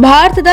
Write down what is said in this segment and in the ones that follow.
ಭಾರತದ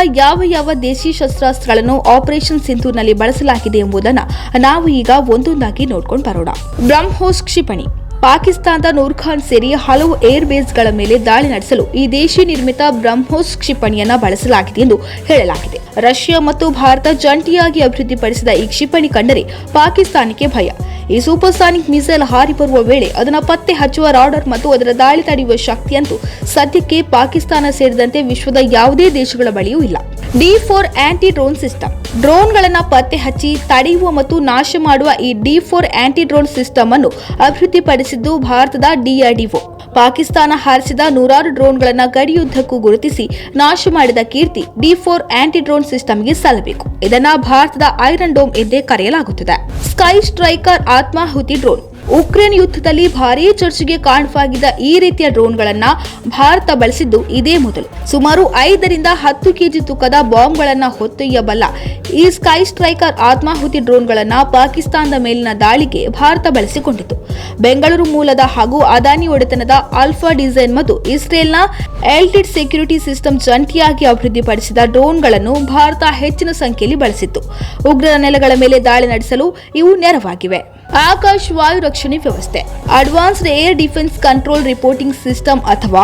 ಯಾವ ದೇಶಿ ಶಸ್ತ್ರಾಸ್ತ್ರಗಳನ್ನು ಆಪರೇಷನ್ ಸಿಂಧೂರ್ನಲ್ಲಿ ಬಳಸಲಾಗಿದೆ ಎಂಬುದನ್ನು ನಾವು ಈಗ ಒಂದೊಂದಾಗಿ ನೋಡ್ಕೊಂಡು ಬರೋಣ. ಬ್ರಹ್ಮೋಸ್ ಕ್ಷಿಪಣಿ. ಪಾಕಿಸ್ತಾನದ ನೂರ್ಖಾನ್ ಸೇರಿ ಹಲವು ಏರ್ ಬೇಸ್ಗಳ ಮೇಲೆ ದಾಳಿ ನಡೆಸಲು ಈ ದೇಶಿ ನಿರ್ಮಿತ ಬ್ರಹ್ಮೋಸ್ ಕ್ಷಿಪಣಿಯನ್ನ ಬಳಸಲಾಗಿದೆ ಎಂದು ಹೇಳಲಾಗಿದೆ. ರಷ್ಯಾ ಮತ್ತು ಭಾರತ ಜಂಟಿಯಾಗಿ ಅಭಿವೃದ್ಧಿಪಡಿಸಿದ ಈ ಕ್ಷಿಪಣಿ ಕಂಡರೆ ಪಾಕಿಸ್ತಾನಕ್ಕೆ ಭಯ. ಈ ಸೂಪರ್ಸಾನಿಕ್ ಮಿಸೈಲ್ ಹಾರಿ ಬರುವ ವೇಳೆ ಅದನ್ನು ಪತ್ತೆ ಹಚ್ಚುವ ರಾಡಾರ್ ಮತ್ತು ಅದರ ದಾಳಿ ತಡೆಯುವ ಶಕ್ತಿಯಂತೂ ಸದ್ಯಕ್ಕೆ ಪಾಕಿಸ್ತಾನ ಸೇರಿದಂತೆ ವಿಶ್ವದ ಯಾವುದೇ ದೇಶಗಳ ಬಳಿಯೂ ಇಲ್ಲ. D4 aunty drone system. ಡ್ರೋನ್ಗಳನ್ನು ಪತ್ತೆ ಹಚ್ಚಿ ತಡೆಯುವ ಮತ್ತು ನಾಶ ಮಾಡುವ ಈ D4 ಆಂಟಿ ಡ್ರೋನ್ ಸಿಸ್ಟಮ್ ಅನ್ನು ಅಭಿವೃದ್ಧಿಪಡಿಸಿದ್ದು ಭಾರತದ DRDO. ಪಾಕಿಸ್ತಾನ ಹಾರಿಸಿದ ನೂರಾರು ಡ್ರೋನ್ಗಳನ್ನು ಗಡಿಯುದ್ದಕ್ಕೂ ಗುರುತಿಸಿ ನಾಶ ಮಾಡಿದ ಕೀರ್ತಿ D4 ಆಂಟಿ ಡ್ರೋನ್ ಸಿಸ್ಟಮ್ಗೆ ಸಲ್ಲಬೇಕು. ಇದನ್ನ ಭಾರತದ ಐರನ್ ಡೋಮ್ ಎಂದೇ ಕರೆಯಲಾಗುತ್ತದೆ. ಸ್ಕೈ ಸ್ಟ್ರೈಕರ್ ಆತ್ಮಾಹುತಿ ಡ್ರೋನ್. ಉಕ್ರೇನ್ ಯುದ್ಧದಲ್ಲಿ ಭಾರೀ ಚರ್ಚೆಗೆ ಕಾರಣವಾಗಿದ್ದ ಈ ರೀತಿಯ ಡ್ರೋನ್ಗಳನ್ನು ಭಾರತ ಬಳಸಿದ್ದು ಇದೇ ಮೊದಲು. ಸುಮಾರು 5 ರಿಂದ 10 ಕೆಜಿ ತೂಕದ ಬಾಂಬ್ಗಳನ್ನು ಹೊತ್ತೊಯ್ಯಬಲ್ಲ ಈ ಸ್ಕೈ ಸ್ಟ್ರೈಕರ್ ಆತ್ಮಾಹುತಿ ಡ್ರೋನ್ಗಳನ್ನು ಪಾಕಿಸ್ತಾನದ ಮೇಲಿನ ದಾಳಿಗೆ ಭಾರತ ಬಳಸಿಕೊಂಡಿತು. ಬೆಂಗಳೂರು ಮೂಲದ ಹಾಗೂ ಅದಾನಿ ಒಡೆತನದ ಆಲ್ಫಾ ಡಿಸೈನ್ ಮತ್ತು ಇಸ್ರೇಲ್ನ ಎಲ್ಟಿಡ್ ಸೆಕ್ಯೂರಿಟಿ ಸಿಸ್ಟಮ್ ಜಂಟಿಯಾಗಿ ಅಭಿವೃದ್ಧಿಪಡಿಸಿದ ಡ್ರೋನ್ಗಳನ್ನು ಭಾರತ ಹೆಚ್ಚಿನ ಸಂಖ್ಯೆಯಲ್ಲಿ ಬಳಸಿತ್ತು. ಉಗ್ರರ ನೆಲೆಗಳ ಮೇಲೆ ದಾಳಿ ನಡೆಸಲು ಇವು ನೆರವಾಗಿವೆ. ಆಕಾಶ್ ವಾಯು ರಕ್ಷಣೆ ವ್ಯವಸ್ಥೆ. Advanced air defence control reporting system ಅಥವಾ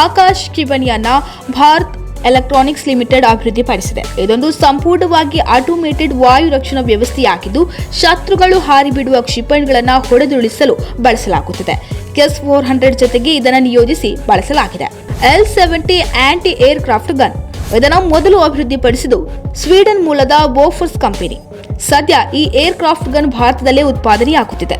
ಆಕಾಶ್ ಕ್ಷಿಪಣಿಯನ್ನ ಭಾರತ್ ಎಲೆಕ್ಟ್ರಾನಿಕ್ಸ್ ಲಿಮಿಟೆಡ್ ಅಭಿವೃದ್ಧಿಪಡಿಸಿದೆ. ಇದೊಂದು ಸಂಪೂರ್ಣವಾಗಿ ಆಟೋಮೇಟೆಡ್ ವಾಯು ರಕ್ಷಣಾ ವ್ಯವಸ್ಥೆಯಾಗಿದ್ದು ಶತ್ರುಗಳು ಹಾರಿಬಿಡುವ ಕ್ಷಿಪಣಿಗಳನ್ನು ಹೊಡೆದುರುಳಿಸಲು ಬಳಸಲಾಗುತ್ತದೆ. KS-400 ಜೊತೆಗೆ ಇದನ್ನು ನಿಯೋಜಿಸಿ ಬಳಸಲಾಗಿದೆ. L-70 aunty air craft gun. ಇದನ್ನು ಮೊದಲು ಅಭಿವೃದ್ಧಿಪಡಿಸಿದ್ದು ಸ್ವೀಡನ್ ಮೂಲದ ಬೋಫರ್ಸ್ ಕಂಪನಿ. ಸದ್ಯ ಈ ಏರ್ ಕ್ರಾಫ್ಟ್ ಗನ್ ಭಾರತದಲ್ಲೇ ಉತ್ಪಾದನೆಯಾಗುತ್ತಿದೆ.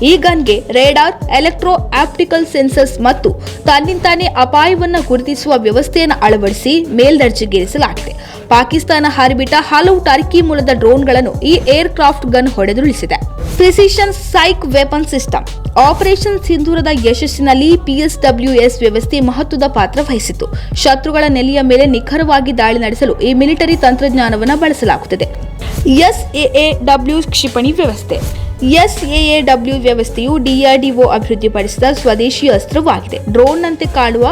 ಈ ಗನ್ಗೆ ರೇಡಾರ್, ಎಲೆಕ್ಟ್ರೋ ಆಪ್ಟಿಕಲ್ ಸೆನ್ಸರ್ಸ್ ಮತ್ತು ತನ್ನಿಂತಾನೇ ಅಪಾಯವನ್ನು ಗುರುತಿಸುವ ವ್ಯವಸ್ಥೆಯನ್ನು ಅಳವಡಿಸಿ ಮೇಲ್ದರ್ಜೆಗೇರಿಸಲಾಗಿದೆ. ಪಾಕಿಸ್ತಾನ ಹಾರಿಬಿಟ್ಟ ಹಲವು ಟರ್ಕಿ ಮೂಲದ ಡ್ರೋನ್ಗಳನ್ನು ಈ ಏರ್ ಕ್ರಾಫ್ಟ್ ಗನ್ ಹೊಡೆದುರುಳಿಸಿದೆ. ಪ್ರಿಸಿಷನ್ ಸೈಕ್ ವೆಪನ್ ಸಿಸ್ಟಮ್. ಆಪರೇಷನ್ ಸಿಂಧೂರದ ಯಶಸ್ಸಿನಲ್ಲಿ PSWS ವ್ಯವಸ್ಥೆ ಮಹತ್ವದ ಪಾತ್ರ ವಹಿಸಿತು. ಶತ್ರುಗಳ ನೆಲೆಯ ಮೇಲೆ ನಿಖರವಾಗಿ ದಾಳಿ ನಡೆಸಲು ಈ ಮಿಲಿಟರಿ ತಂತ್ರಜ್ಞಾನವನ್ನು ಬಳಸಲಾಗುತ್ತದೆ. SAAW ಕ್ಷಿಪಣಿ ವ್ಯವಸ್ಥೆ. SAAW ವ್ಯವಸ್ಥೆಯು DRDO ಅಭಿವೃದ್ಧಿಪಡಿಸಿದ ಸ್ವದೇಶಿ ಅಸ್ತ್ರವಾಗಿದೆ. ಡ್ರೋನ್ನಂತೆ ಕಾಣುವ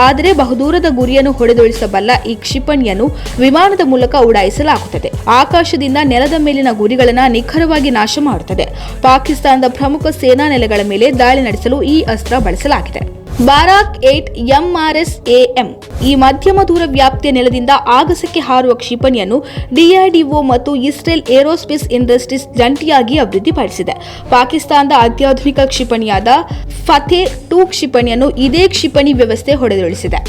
ಆದರೆ ಬಹುದೂರದ ಗುರಿಯನ್ನು ಹೊಡೆದುರುಳಿಸಬಲ್ಲ ಈ ಕ್ಷಿಪಣಿಯನ್ನು ವಿಮಾನದ ಮೂಲಕ ಉಡಾಯಿಸಲಾಗುತ್ತದೆ. ಆಕಾಶದಿಂದ ನೆಲದ ಮೇಲಿನ ಗುರಿಗಳನ್ನು ನಿಖರವಾಗಿ ನಾಶ ಮಾಡುತ್ತದೆ. ಪಾಕಿಸ್ತಾನದ ಪ್ರಮುಖ ಸೇನಾ ನೆಲೆಗಳ ಮೇಲೆ ದಾಳಿ ನಡೆಸಲು ಈ ಅಸ್ತ್ರ ಬಳಸಲಾಗಿದೆ. ಬಾರಾಕ್ 8 MRSAM. ಈ ಮಧ್ಯಮ ದೂರ ವ್ಯಾಪ್ತಿಯ ನೆಲದಿಂದ ಆಗಸಕ್ಕೆ ಹಾರುವ ಕ್ಷಿಪಣಿಯನ್ನು DRDO ಮತ್ತು ಇಸ್ರೇಲ್ ಏರೋಸ್ಪೇಸ್ ಇಂಡಸ್ಟ್ರೀಸ್ ಜಂಟಿಯಾಗಿ ಅಭಿವೃದ್ಧಿಪಡಿಸಿದೆ. ಪಾಕಿಸ್ತಾನದ ಅತ್ಯಾಧುನಿಕ ಕ್ಷಿಪಣಿಯಾದ ಫತೇ 2 ಕ್ಷಿಪಣಿಯನ್ನು ಇದೇ ಕ್ಷಿಪಣಿ ವ್ಯವಸ್ಥೆ ಹೊಡೆದುರುಳಿಸಿದೆ.